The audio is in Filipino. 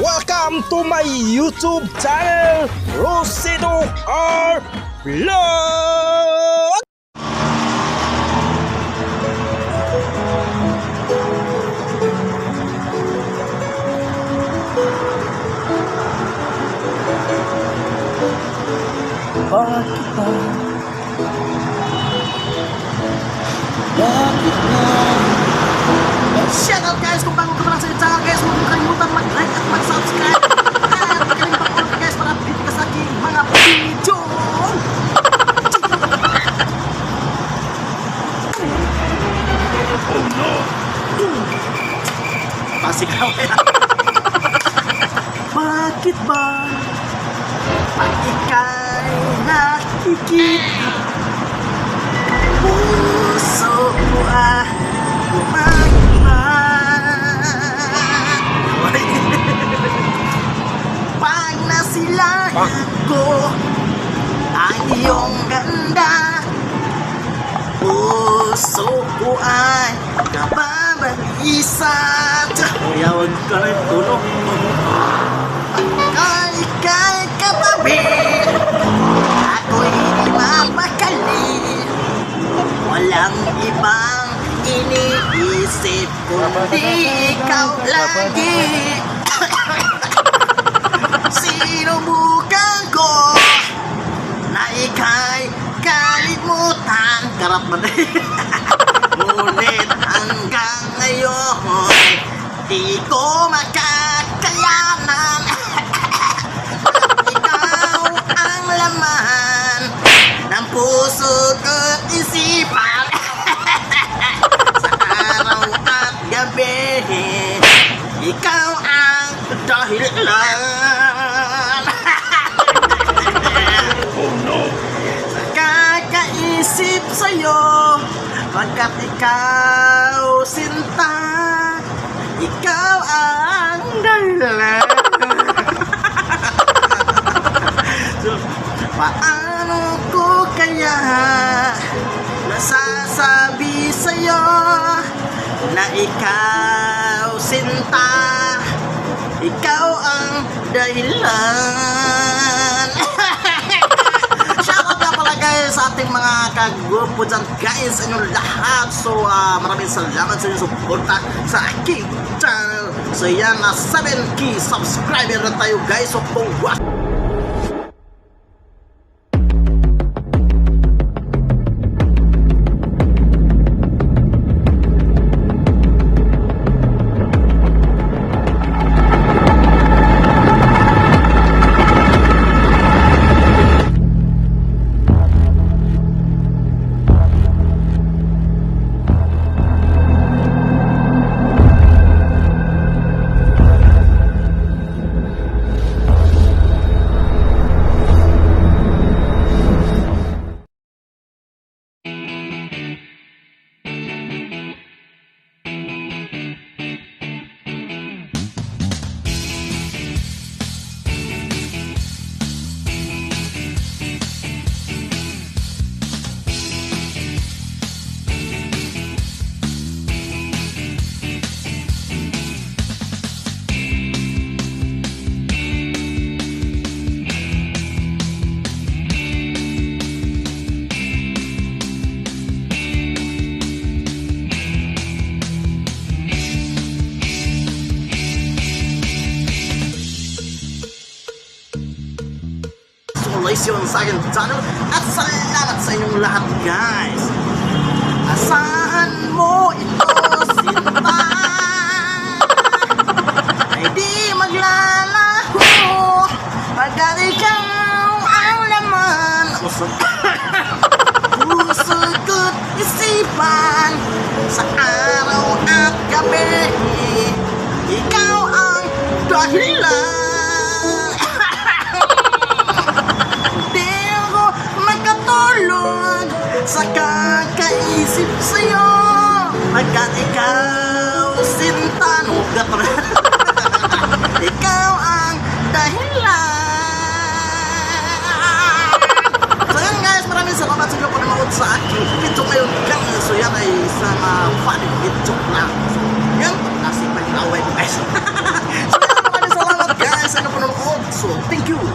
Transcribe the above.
Welcome to my YouTube channel, Rosito R Vlog! Bakit ba? Bakit ba? Shout out guys, kung bago ka pa lang sa channel guys, huwag mo kalimutan mag-like at mag-subscribe at magkalimutan ko guys para update ka sa aking mga video. Oh no! Pasigaw kaya. Bakit ba pag ika'y nakikita puso ko pag nasilayan ko ang iyong ganda, puso ko ay nababalisat. Kuya, huwag ka na tulong. Pagka ika'y katabi, ako'y di mapakali. Walang ibang iniisip kundi ikaw lagi. Sinubukan ko na ika'y kalimutan. Karap ba na ngunit hanggang ngayon di ko makakayanan. Ikaw ang laman ng puso ko't isipan. Sa araw at gabi, ikaw ang dahilan. Oh no! Sa kakaisip sa'yo, pagkat ikaw sinta, ikaw ang dahilan. So, paano ko kaya nasasabi sa'yo na ikaw sinta, ikaw ang dahilan. Shoutout nga pala guys sa ating mga kagrupo dyan guys, sa inyong lahat. So maraming salamat sa inyong suporta sa aking channel. So yan, 7K subscriber na tayo guys. So congrats. Congratulations sa aking channel at salamat sa inyong lahat guys. Asahan mo ito sinta, ay di maglalaho pagkat ikaw ang laman puso ko't isipan. Sa araw at gabi, ikaw ang dahilan. Sa kakaisip sa'yo, pagkat ikaw sinta, nugat na ikaw ang dahilan. So yan guys, maraming salamat sa inyo po nanood sa aking video ngayon guys. So yan ay isang funny video lang. So yan, nasi pag-away ko guys. So yan, maraming salamat Thank you!